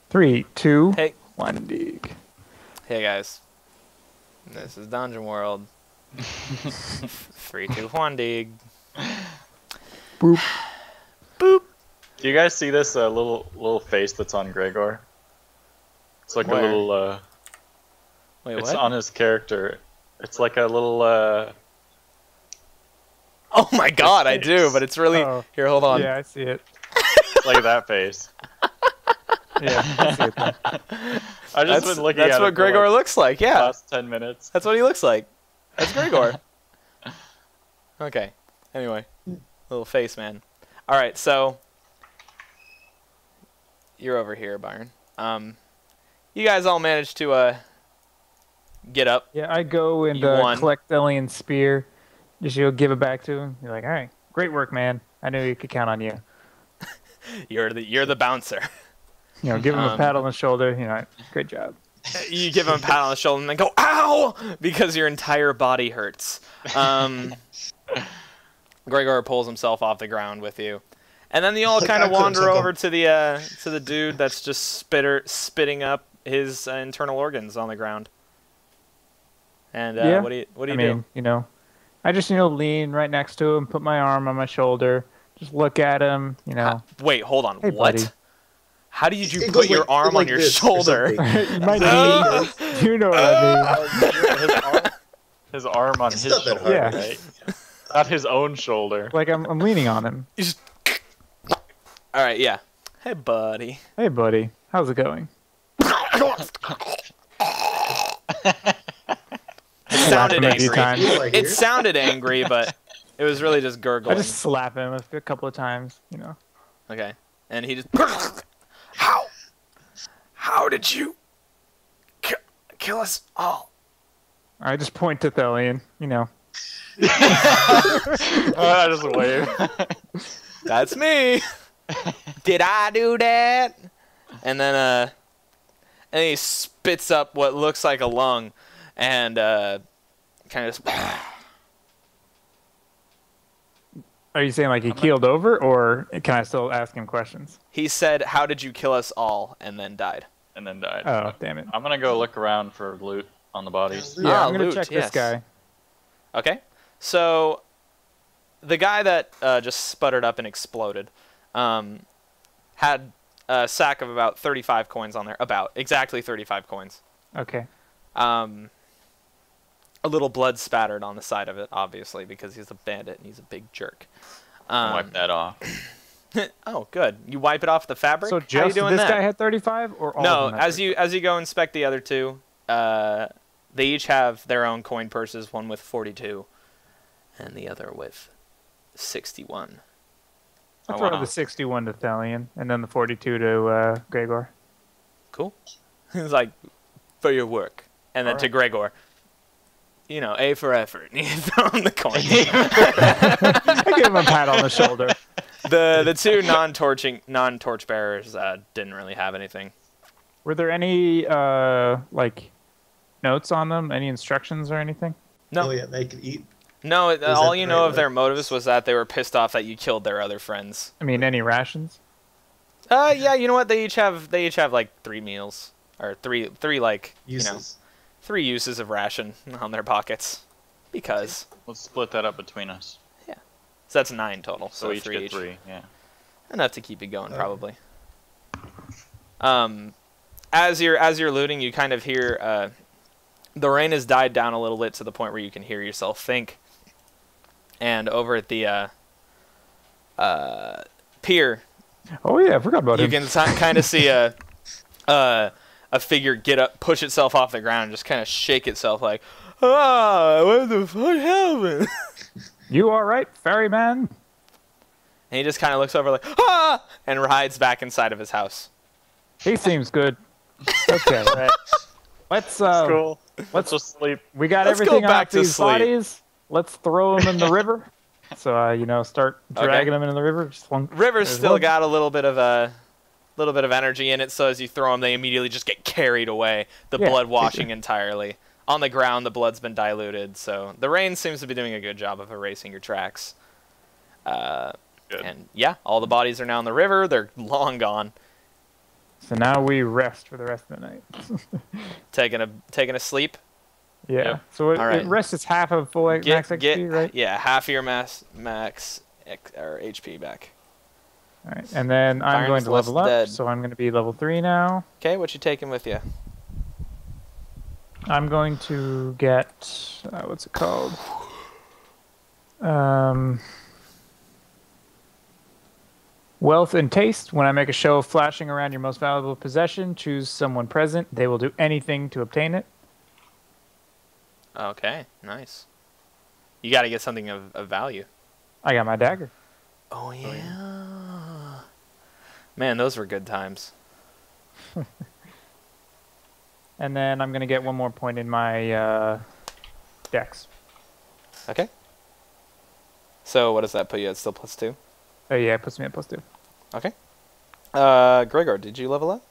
3, 2, Hey. 1, dig. Hey guys. This is Dungeon World. 3, 2, 1, dig. Boop. Boop. Do you guys see this little face that's on Gregor? It's like Where? a little. Wait, It's what? on his character. It's like a little. Oh my god, I do, but it's really... Oh. Here, hold on. Yeah, I see it. like that face. Yeah, I see it then. I just been looking at That's it what for, Gregor like, looks like, yeah. last 10 minutes. That's what he looks like. That's Gregor. Okay. Anyway. Little face, man. Alright, so... You're over here, Byron. You guys all managed to, get up. Yeah, I go and You won. collect Elian's spear. Just give it back to him. You're like, all right, great work, man. I knew you could count on you. You're the bouncer. Give him a pat on the shoulder. Great job. You give him a pat on the shoulder and then go, ow! Because your entire body hurts. Gregor pulls himself off the ground with you. And then you all kind of wander over to the dude that's just spitting up his internal organs on the ground. And Yeah. what do you do? I just lean right next to him, put my arm on my shoulder, just look at him. Wait, hold on. Hey, What? buddy. How do you It put goes your like- arm like on your this or shoulder? something. My knee. You know what I mean. His arm on It's his not that shoulder, hard. right? Not his own shoulder. Like I'm leaning on him. You just... All right, yeah. Hey, buddy. Hey, buddy. How's it going? It sounded him a few angry. times. Right It here. sounded angry, but it was really just I gurgling. just slap him a couple of times. Okay. And he just... How did you kill us all? I just point to Thelian. I just wave. That's me. Did I do that? And then he spits up what looks like a lung, and kind of just... Are you saying like he keeled over, or can I still ask him questions? He said, "How did you kill us all?" and then died. And then died. Oh, damn it. I'm gonna go look around for loot on the bodies. Yeah, I'm gonna loot, check yes. this guy. Okay. So the guy that just sputtered up and exploded had a sack of about 35 coins on there. About exactly 35 coins. Okay. A little blood spattered on the side of it, obviously, because he's a bandit and he's a big jerk. Wipe that off. Oh, good. You wipe it off the fabric? So How you just doing this that? guy had 35, or all No, of them had as you go inspect the other two, they each have their own coin purses, one with 42 and the other with 61. I'll Oh, throw wow. the 61 to Thelian, and then the 42 to Gregor. Cool. He's like, for your work. And then to Gregor, A for effort. And you throw him the coin. I give him a pat on the shoulder. The two non-torch bearers didn't really have anything. Were there any like notes on them? Any instructions or anything? No. Oh yeah, they can eat. No, that all the you right know of way? their motives was that they were pissed off that you killed their other friends. I mean, any rations? Yeah, you know what? They each have like 3 meals or three like Uses. 3 uses of ration on their pockets because Let's split that up between us. so that's 9 total. So So each 3 get 3. Yeah. enough to keep it going Okay. probably. As you're looting, you kind of hear the rain has died down a little bit to the point where you can hear yourself think. And over at the pier, Oh yeah, I forgot about you him. can kind of see a figure get up, push itself off the ground, and just kind of shake itself like, what the fuck happened? You all right, ferryman? And he just kind of looks over like, and rides back inside of his house. He seems good. Okay, let's Cool. Let's let's just sleep. we got Let's go everything back off to these sleep. bodies. Let's throw them in the river. So start dragging them into the river. Just one, River's there's still one. got a little bit of energy in it, so as you throw them, they immediately just get carried away. The Yeah. blood washing entirely. On the ground, the blood's been diluted, so the rain seems to be doing a good job of erasing your tracks. Good. And yeah, all the bodies are now in the river. They're long gone. So now we rest for the rest of the night. Taking a sleep. Yeah. Yep. So All right. rest is half of full max XP, right? Yeah, half your max or HP back. All right. And then I'm going to level up, dead. so I'm going to be level 3 now. Okay, what you taking with you? I'm going to get what's it called? Wealth and taste. When I make a show of flashing around your most valuable possession, choose someone present. They will do anything to obtain it. Okay, nice. You got to get something of value. I got my dagger. Oh yeah. Man, those were good times. And then I'm going to get one more point in my dex. Okay. So what does that put you at? Still +2? Oh, yeah, it puts me at +2. Okay. Gregor, did you level up?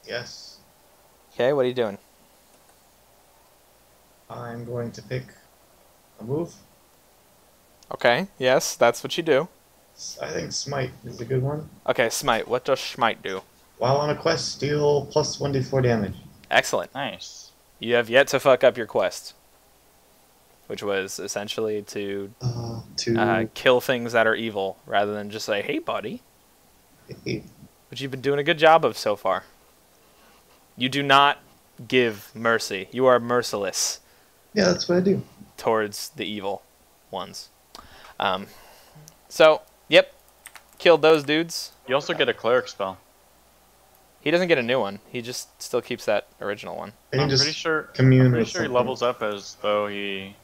Yes. Okay, what are you doing? I'm going to pick a move. Okay, yes, that's what you do. I think Smite is a good one. Okay, Smite. What does Smite do? While on a quest, deal plus 1d4 damage. Excellent. Nice. You have yet to fuck up your quest, which was essentially to kill things that are evil, rather than just say, hey, buddy. Which you've been doing a good job of so far. You do not give mercy. You are merciless. Yeah, that's what I do. Towards the evil ones. So, yep. Killed those dudes. You also get a cleric spell. He doesn't get a new one. He just still keeps that original one. And I'm you just pretty sure. commune I'm pretty with sure he something. levels up as though he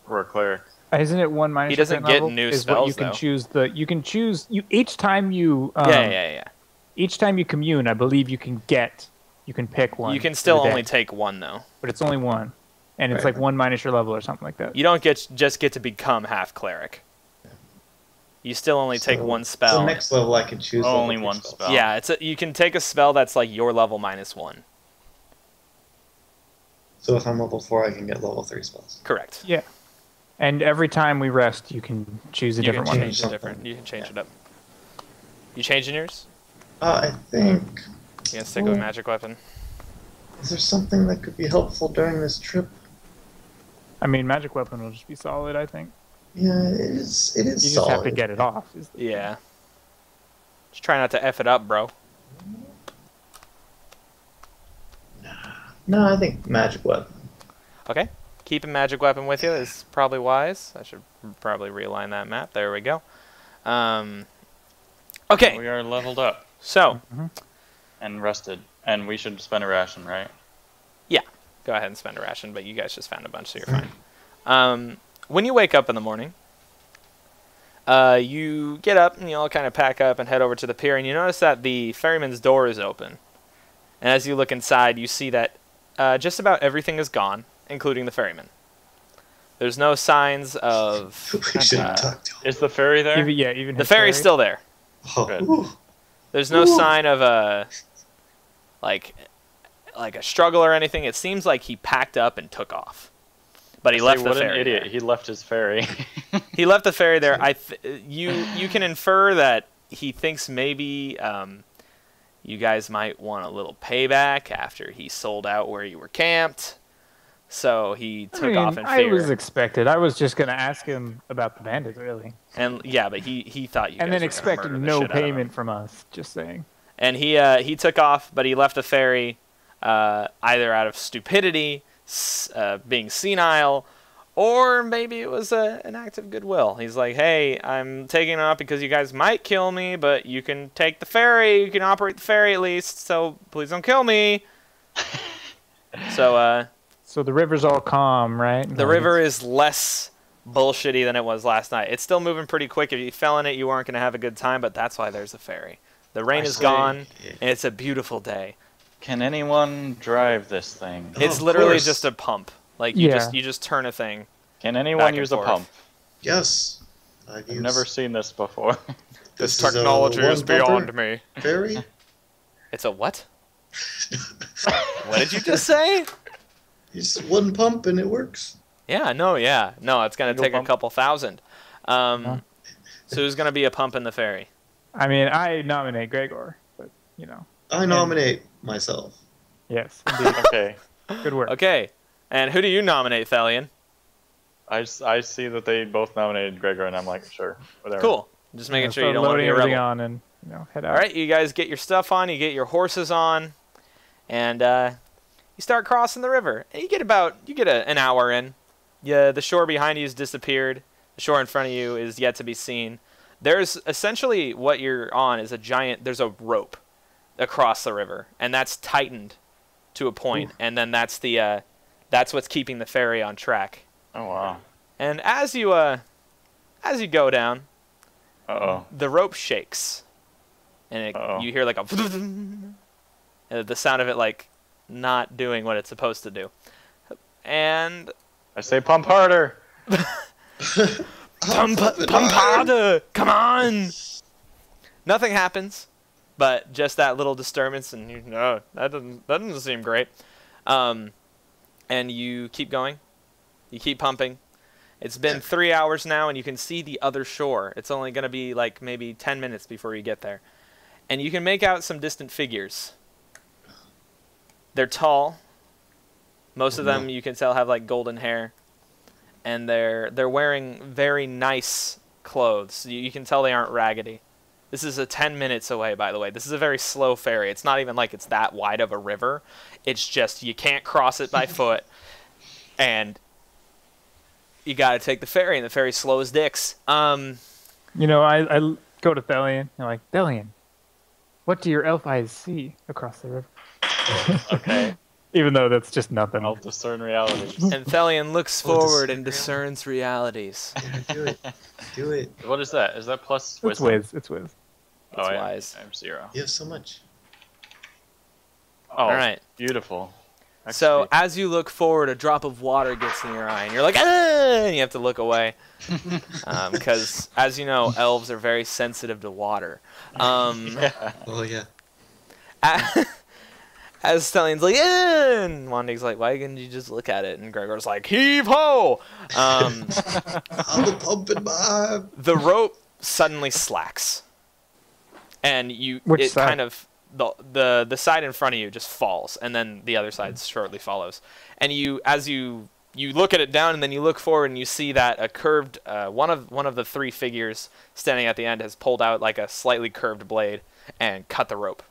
were a cleric. Isn't it 1 minus? He doesn't your get level? new Is what you spells, can though. choose you can choose each time you Yeah. each time you commune. I believe you can pick one. You can for still the only day, take one, though. but it's only one, and it's Right. like 1 minus your level or something like that. You don't just get to become half cleric. You still only take one spell. So next level I can choose Oh, level only 3 one spells. spell. Yeah, you can take a spell that's like your level -1. So if I'm level 4, I can get level 3 spells. Correct. Yeah, and every time we rest, you can choose a You different can one. change it something. different. You can change it up. You changing yours? I think... You gonna stick with magic weapon? Is there something that could be helpful during this trip? I mean, magic weapon will just be solid. I think Yeah, it is you just solid. have to get it off. Yeah. Just try not to F it up, bro. No, I think magic weapon. Okay. Keeping magic weapon with you is probably wise. I should probably realign that map. There we go. Okay. We are leveled up So, and rested, and we should spend a ration, right? go ahead and spend a ration, but you guys just found a bunch, so you're fine. When you wake up in the morning, you get up and you all kind of pack up and head over to the pier, and you notice that the ferryman's door is open. And as you look inside, you see that just about everything is gone, including the ferryman. There's no signs of... We shouldn't talk to him. Is the ferry there? Even The his ferry's ferry. still there. Oh, Good. ooh. There's no Ooh. sign of a... like a struggle or anything. It seems like he packed up and took off. But he I left say, the what ferry an idiot! there. He left his ferry. He left the ferry there. You can infer that he thinks maybe you guys might want a little payback after he sold out where you were camped. So he took off in fear. I was expected. I was just gonna ask him about the bandits, really, And yeah, but he thought you guys and then were gonna expected murder the no shit out of him. payment from us. Just saying. And he took off, but he left the ferry either out of stupidity, being senile, or maybe it was an act of goodwill. He's like, hey, I'm taking it off because you guys might kill me, but you can take the ferry, you can operate the ferry at least, so please don't kill me. So the river's all calm, right? The river is less bullshitty than it was last night. It's still moving pretty quick. If you fell in it, you weren't going to have a good time, but that's why there's a ferry. The rain I is see. gone, and it's a beautiful day. Can anyone drive this thing? It's of literally course. just a pump. Like Yeah. you just turn a thing. Can Back anyone and use a forth. pump? Yes. I've never seen this before. This is a one-bumper me. ferry. It's a what? What did you just say? Just one pump and it works. Yeah, no, it's gonna Single take pump? a couple thousand. So who's gonna be a pump in the ferry? I mean, I nominate Gregor, but you know. I nominate myself. Yes, indeed. Okay. Good work. Okay. And who do you nominate, Thelian? I see that they both nominated Gregor, and I'm like, sure, whatever. Cool. Just making sure you Start don't want to loading be a everything rebel. on and head out. All right, you guys get your stuff on, you get your horses on, and you start crossing the river. And you get an hour in. Yeah, the shore behind you has disappeared. The shore in front of you is yet to be seen. There's essentially what you're on is there's a rope across the river, and that's tightened to a point, and then that's what's keeping the ferry on track. Oh wow. And as you go down, the rope shakes, and you hear like a the sound of it like not doing what it's supposed to do. And I say pump harder. pump harder, come on. Nothing happens, but just that little disturbance, and that doesn't seem great. And you keep going, you keep pumping. It's been 3 hours now, and you can see the other shore. It's only going to be like maybe 10 minutes before you get there. And you can make out some distant figures. They're tall. Most of them, you can tell, have like golden hair. And they're wearing very nice clothes. You can tell they aren't raggedy. This is 10 minutes away, by the way. This is a very slow ferry. It's not even like it's that wide of a river. It's just you can't cross it by foot. And you got to take the ferry, and the ferry slows dicks. I go to Thelian. I'm like, Thelian, what do your elf eyes see across the river? Okay. Even though that's just nothing. I'll discern reality. And Thelian looks forward and discerns realities. Yeah, do it. Do it. What is that? Is that plus It's wisdom? whiz. It's whiz. It's I wise. am 0. You have so much. Oh, All right. Beautiful. So XP. as you look forward, a drop of water gets in your eye, and you're like, ah! And you have to look away. Because, as you know, elves are very sensitive to water. Yeah. Oh, yeah. As Stellian's like, eh! And Wandig's like, why couldn't you just look at it? And Gregor's like, heave ho! I'm a pumping mob. The rope suddenly slacks. And Which side? kind of the side in front of you just falls, and then the other side shortly follows. And as you look at it down, and then you look forward, and you see that a curved one of the 3 figures standing at the end has pulled out like a slightly curved blade and cut the rope.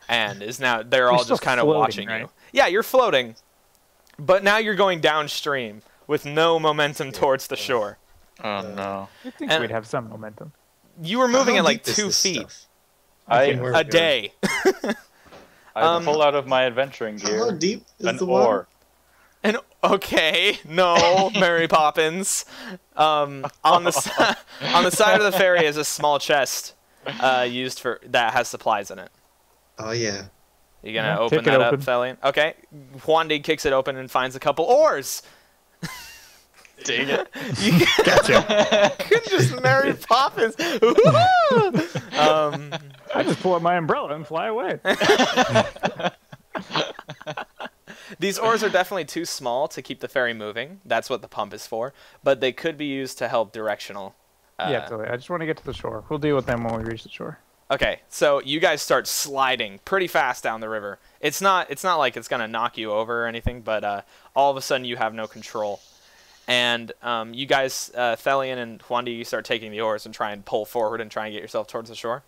And they're all still just kind of floating, watching right? you. Yeah, you're floating, but now you're going downstream with no momentum towards the shore. Oh no. You'd think And- we'd have some momentum. You were moving How at like deep is 2 this feet stuff? I a day. I pull out of my adventuring How gear deep is an the water? oar. And okay, no, Mary Poppins. On the on the side of the ferry is a small chest used that has supplies in it. Oh, yeah. You gonna Yeah, open kick it that up, open. Thelian? Okay. Wandig kicks it open and finds a couple oars. Dang it. You Gotcha. couldn't just Mary Poppins. Woo-hoo! I just pull out my umbrella and fly away. These oars are definitely too small to keep the ferry moving. That's what the pump is for. But they could be used to help directional. Yeah, totally. I just want to get to the shore. We'll deal with them when we reach the shore. Okay, so you guys start sliding pretty fast down the river. It's not like it's gonna knock you over or anything, but all of a sudden you have no control. And you guys, Thelian and Huandi, you start taking the oars and try and pull forward and try and get yourself towards the shore.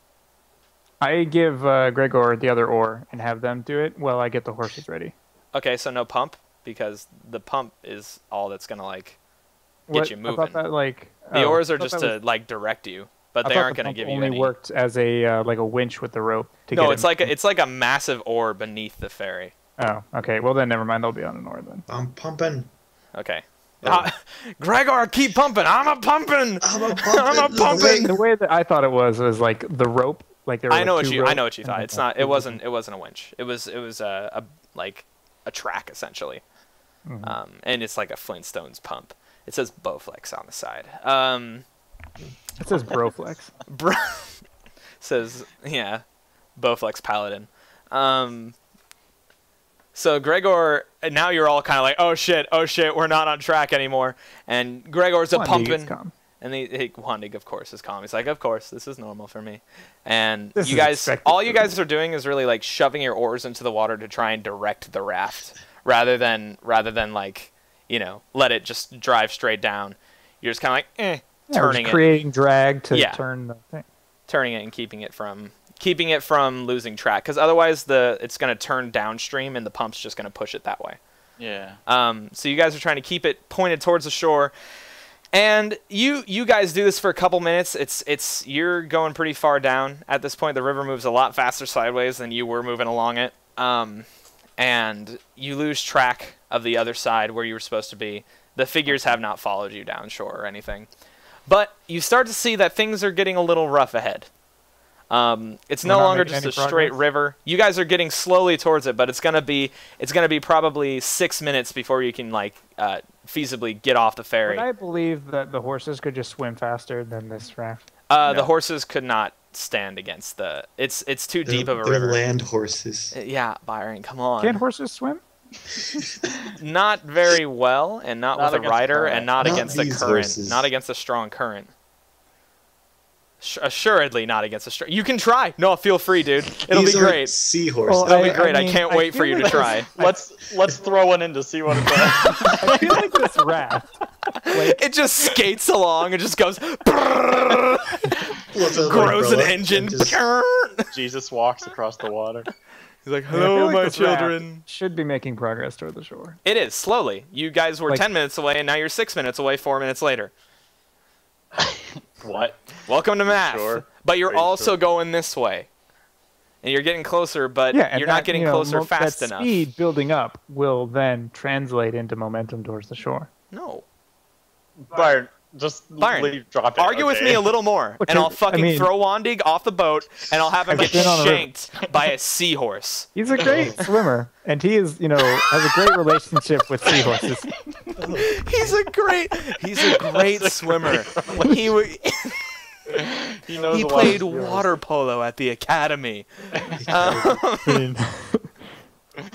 I give Gregor the other oar and have them do it while I get the horses ready. Okay, so no pump, because the pump is all that's gonna like get you moving. I thought that The oars are I thought just that to like direct you, but I they thought aren't the gonna pump give you only any. worked as a like a winch with the rope to No, get it's him. like a massive oar beneath the ferry. Oh, okay. Well then, never mind. I'll be on an oar then. I'm pumping. Okay. Oh. Gregor, keep pumping. I'm a pumping. I'm a pumping. I'm a pumping. The way that I thought it was like the rope. Like there were I know like what two you ropes thought. and It's then not. It wasn't a winch. It was like a track essentially, and it's like a Flintstones pump. It says Bowflex on the side. It says Broflex. Says yeah, Bowflex Paladin. So Gregor, and now you're all kind of like, oh shit, we're not on track anymore. And Gregor's a Come on, Negan, pumping, come. And Wandig, of course, is calm. He's like, of course, this is normal for me. And This you is guys, expected. all you guys are doing is really like shoving your oars into the water to try and direct the raft, rather than like, you know, let it just drive straight down. You're just kind of like, Yeah, we're turning just it, creating drag to Yeah. turn the thing. turning it, and keeping it from losing track. Because otherwise, it's going to turn downstream, and the pump's just going to push it that way. Yeah. So you guys are trying to keep it pointed towards the shore. And you guys do this for a couple minutes. You're going pretty far down at this point. The river moves a lot faster sideways than you were moving along it. And you lose track of the other side where you were supposed to be. The figures have not followed you down shore or anything. But you start to see that things are getting a little rough ahead. It's no not longer making just any a straight progress? river. You guys are getting slowly towards it, but it's gonna be probably 6 minutes before you can feasibly get off the ferry. Would I believe that the horses could just swim faster than this raft? The No. horses could not stand against the. It's too deep of a They're river. land horses. Yeah, Byron, come on. Can horses swim? Not very well, and not Not with a against rider, current. and not Not against the these current. horses. Not against a strong current. Assuredly not against a strong. You can try. No, feel free, dude. It'll These be are great. Seahorses. Well, It'll be I great. I mean, can't I wait for feel you to like try. Let's throw one in to see what it does. I feel like this raft. It just skates along and just goes, What's up, grows an umbrella? engine. And just- Jesus walks across the water. He's like, I feel hello, like my this raft children. should be making progress toward the shore. It is, slowly. You guys were Like- 10 minutes away, and now you're 6 minutes away, 4 minutes later. What? Welcome to math. Sure. But you're Are you also sure? going this way. And you're getting closer, but Yeah, and you're not that, getting you know, closer fast that enough. speed building up will then translate into momentum towards the shore. No. Byron, just Byron, drop it. Argue with okay? me a little more, Look, and I'll I fucking mean- throw Wandig off the boat, and I'll have him I've get been on the river. shanked by a seahorse. He's a great swimmer, and he is, has a great relationship with seahorses. He's a great swimmer. He He knows he a lot of played skills. water polo at the academy. I mean,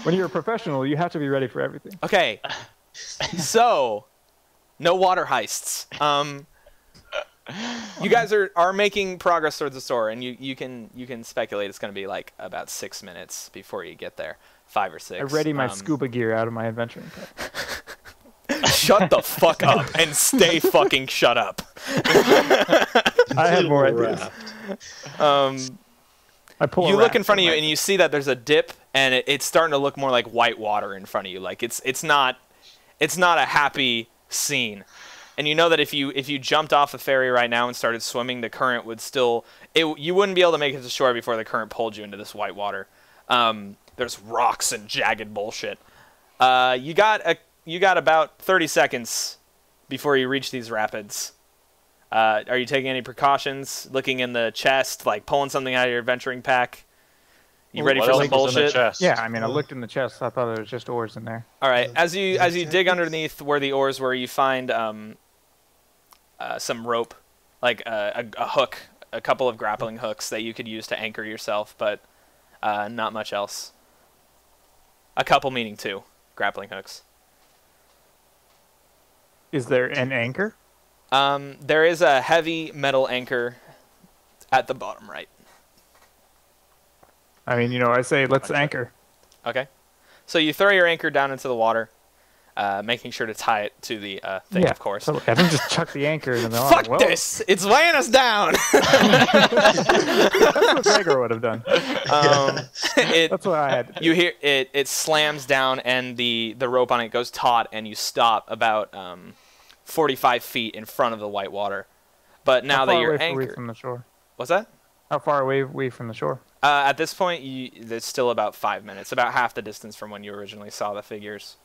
when you're a professional, you have to be ready for everything. Okay, so no water heists. You guys are making progress towards the store, and you can speculate it's going to be like about 6 minutes before you get there, 5 or 6. I ready my scuba gear out of my adventuring pack. Shut the fuck up and stay fucking shut up. I have more Little ideas. raft. I pull. a You look raft in front of from you my- and you see that there's a dip, and it's starting to look more like white water in front of you. Like it's not a happy scene. And you know that if you jumped off the ferry right now and started swimming, the current would still you wouldn't be able to make it to shore before the current pulled you into this white water. There's rocks and jagged bullshit. You got about 30 seconds before you reach these rapids. Are you taking any precautions? Looking in the chest, like pulling something out of your adventuring pack? You ready What for else some is in the bullshit? chest? Yeah, I mean, I looked in the chest. I thought there was just oars in there. All right. As you dig tactics? underneath where the oars were, you find some rope, like a hook, a couple of grappling hooks that you could use to anchor yourself, but not much else. A couple meaning 2 grappling hooks. Is there an anchor? There is a heavy metal anchor at the bottom right. I mean, I say let's anchor. Okay. So you throw your anchor down into the water, making sure to tie it to the thing, Yeah, of course. So I don't just chuck the anchor in the water. Fuck Well, this! It's weighing us down! That's what Gregor would have done. It, That's what I had to do. you hear it slams down, and the rope on it goes taut, and you stop about 45 feet in front of the white water. But now How that far you're away are we anchored, from the shore? what's that? How far away are we from the shore? At this point, it's still about 5 minutes, about half the distance from when you originally saw the figures.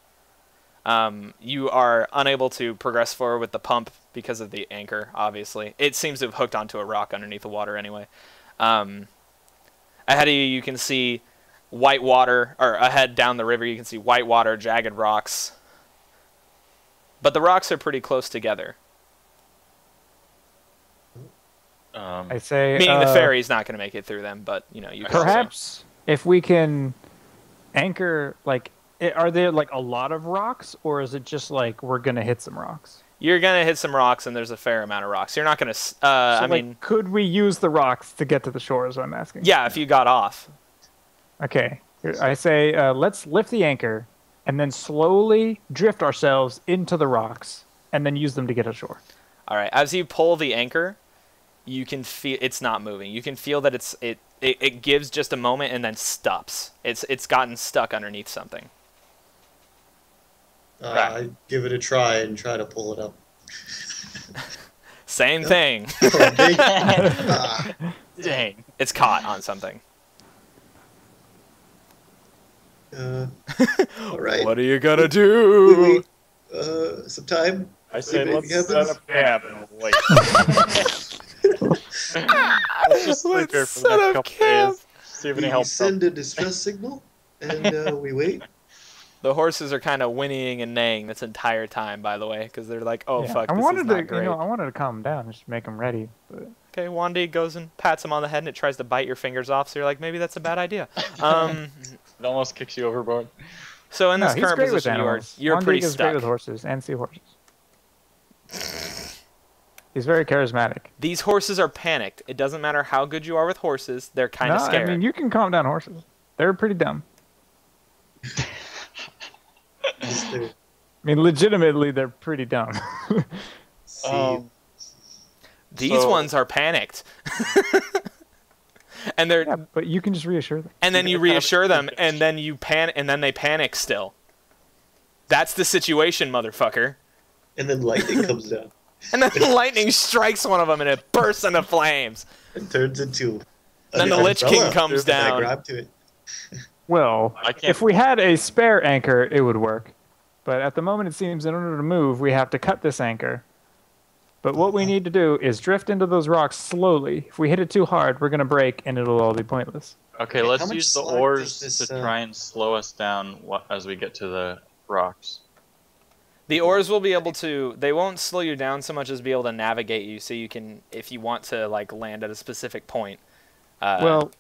You are unable to progress forward with the pump because of the anchor, obviously. It seems to have hooked onto a rock underneath the water anyway. Ahead of you can see white water, or ahead down the river you can see white water, jagged rocks. But the rocks are pretty close together, I say. meaning the ferry's not going to make it through them, but you can also- Perhaps if we can anchor, are there like a lot of rocks, or is it just like we're gonna hit some rocks? You're gonna hit some rocks, and there's a fair amount of rocks. You're not gonna. I mean, could we use the rocks to get to the shore? Is what I'm asking. yeah, if you got off. Okay. I say let's lift the anchor, and then slowly drift ourselves into the rocks, and then use them to get ashore. All right. As you pull the anchor, you can feel it's not moving. You can feel that it gives just a moment and then stops. It's gotten stuck underneath something. I give it a try and try to pull it up. Same thing. Dang. It's caught on something. All right. What are you gonna do? Wait. Some time. I say Maybe let's happens. set up camp and wait. Let's just sleep here for the set next up couple camp. days. See if We any help send a distress signal, and we wait. The horses are kind of whinnying and neighing this entire time, by the way, because they're like, "Oh Yeah, fuck, I this wanted is not to, great." I wanted to calm them down, just make them ready. But Okay, Wandi goes and pats him on the head, and it tries to bite your fingers off. So you're like, maybe that's a bad idea. It almost kicks you overboard. So in no, this he's current great with position, animals. you're Wandi pretty is stuck. great with horses and seahorses. He's very charismatic. These horses are panicked. It doesn't matter how good you are with horses; they're kind of No, scared. I mean, you can calm down horses. They're pretty dumb. Is there- I mean, legitimately, they're pretty dumb. see, These So- ones are panicked, and they're yeah, but you can just reassure them. and then you Even if reassure them, it's- and then they panic still. That's the situation, motherfucker. and then lightning comes down And then lightning strikes one of them, and it bursts into flames. and turns into. Then the an Lich umbrella. King comes And I down. grab to it. Well, I can't- if we had a spare anchor, it would work. But at the moment, it seems in order to move, we have to cut this anchor. But what we need to do is drift into those rocks slowly. If we hit it too hard, we're going to break, and it'll all be pointless. Okay, Okay, let's how much use the slack oars does this, to try and slow us down as we get to the rocks. The oars will be able to. They won't slow you down so much as be able to navigate you, so you can, if you want to, like land at a specific point. Well,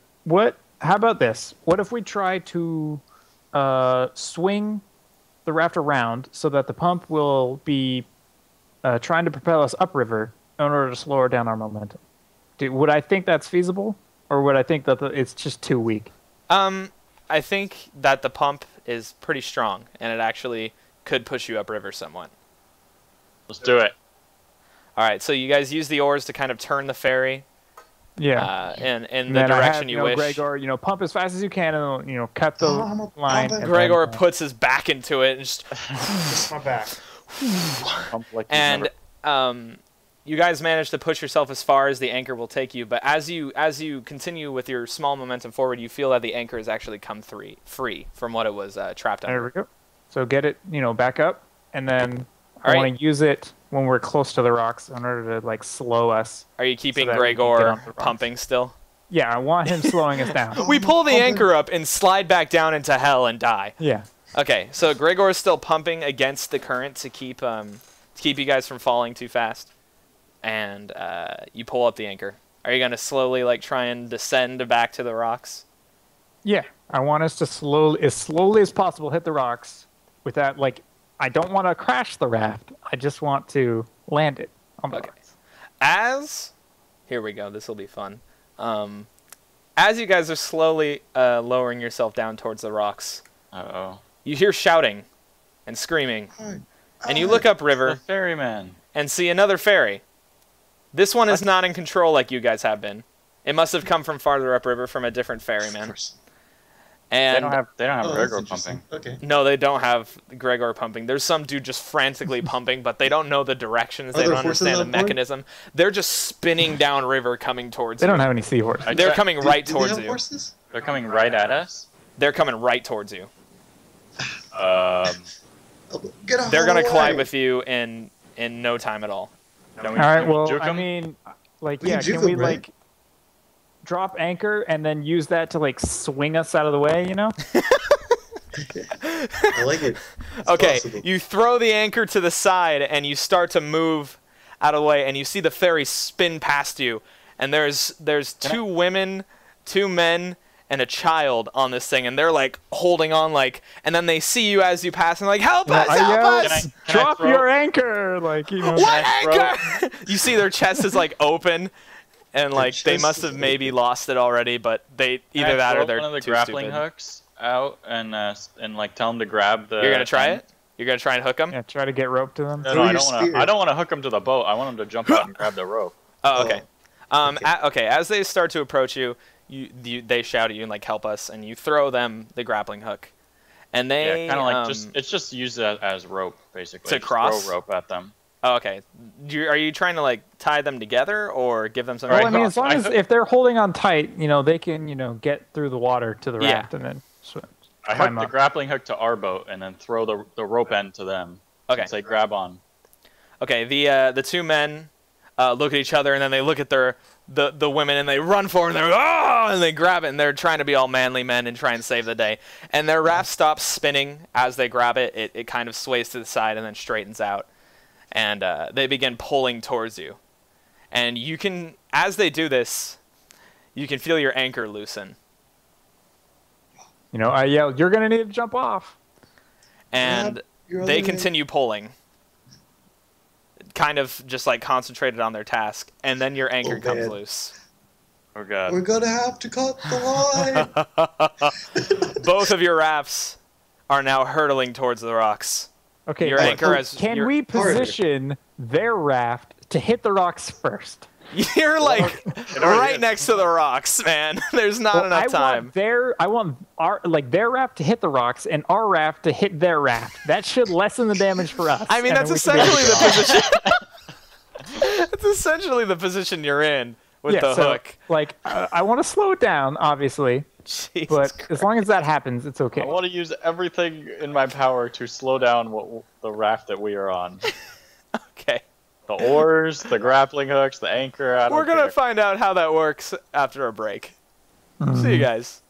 how about this? What if we try to swing the raft around so that the pump will be trying to propel us upriver in order to slow down our momentum? Would I think that's feasible, or would I think that it's just too weak? I think that the pump is pretty strong, and it actually could push you upriver somewhat. Let's do it. All right, so you guys use the oars to kind of turn the ferry Yeah. in And the then direction I you have, wish. Gregor, pump as fast as you can, and cut the I'm a line. pumping. and Gregor then, puts his back into it and just Just my back. Pump like you've and never- you guys manage to push yourself as far as the anchor will take you. But as you continue with your small momentum forward, you feel that the anchor has actually come free from what it was trapped There under. we go. So get it, back up, and then I All want right. to use it when we're close to the rocks in order to slow us. Are you keeping that we can get Gregor on the rocks. pumping still? Yeah, I want him slowing us down. We pull the pumping. anchor up and slide back down into hell and die. Yeah. Okay, so Gregor is still pumping against the current to keep you guys from falling too fast, and you pull up the anchor. Are you gonna slowly try and descend back to the rocks? Yeah. I want us to slowly as possible hit the rocks with that, I don't want to crash the raft. I just want to land it on the Okay. rocks. Here we go. This will be fun. As you guys are slowly lowering yourself down towards the rocks, Uh-oh. you hear shouting and screaming, Alright. and you look The upriver ferryman. and see another ferry. This one is not in control like you guys have been. It must have come from farther upriver from a different ferryman. They don't And have Oh, that's Gregor interesting. pumping. Okay. no, they don't have Gregor pumping. There's some dude just frantically pumping, but they don't know the directions. They Are there don't horses understand the on board? mechanism. They're just spinning down river coming towards They you. don't have any seahorses. I They're checked. coming Do- right do they towards have you. horses? They're coming right at us. They're coming right towards you. Oh, get out They're of the gonna collide way. with you in no time at all. Can we- All right, can we well, juke I 'em? mean, We yeah, can juke can we, 'em, right? drop anchor and then use that to, swing us out of the way, Okay. I like it. It's Okay, possible. you throw the anchor to the side and you start to move out of the way, and you see the ferry spin past you, and there's two women, two men, and a child on this thing, and they're like holding on, like, and then they see you as you pass, and like, help us, I help yell, us! Can I drop throw- your anchor, like What anchor? You see their chest is like open, and like they chest must is have maybe open. lost it already, but they Can I either that throw or they're one of the too grappling stupid. hooks out and like tell them to grab the. You're gonna try end? it? You're gonna try and hook them? Yeah, try to get rope to them. No, Throw I your don't want to. spear. I don't want to hook them to the boat. I want them to jump out and grab the rope. Oh, okay. Okay. Okay. As they start to approach you, they shout at you and like, help us, and you throw them the grappling hook, and they Yeah, kind of like it's just used as rope basically. To Just cross? throw rope at them. Oh, okay. Are you trying to like tie them together or give them something? Well, Right, I mean, as long I as hook- if they're holding on tight, they can, get through the water to the Yeah. raft and then swim. I climb hook the up. grappling hook to our boat and then throw the rope end to them. Okay. And say grab on. Okay. The two men look at each other and then they look at the women and they run forward and they're and they grab it and they're trying to be all manly men and try and save the day. And their raft stops spinning as they grab it. It kind of sways to the side and then straightens out. And they begin pulling towards you. And you can, as they do this, you can feel your anchor loosen. I yell, "You're gonna need to jump off." And Grab your they other continue pulling. Kind of just like concentrated on their task. And then your anchor Oh, comes man. loose. Oh god. We're gonna have to cut the line. Both of your rafts are now hurtling towards the rocks. Okay. Your but anchor has- Can your- we Harder. position their raft to hit the rocks first? You're like already right is. next to the rocks, man. There's not Well, enough time. I want their raft to hit the rocks and our raft to hit their raft. That should lessen the damage for us. I mean, and that's then we can be essentially able to the go off. position. That's essentially the position you're in with Yeah, the so, hook. Like, I want to slow it down, obviously, Jesus but Christ. as long as that happens, it's okay. I want to use everything in my power to slow down the raft that we are on. Okay. The oars, the grappling hooks, the anchor. I don't We're gonna care. find out how that works after a break. See you guys.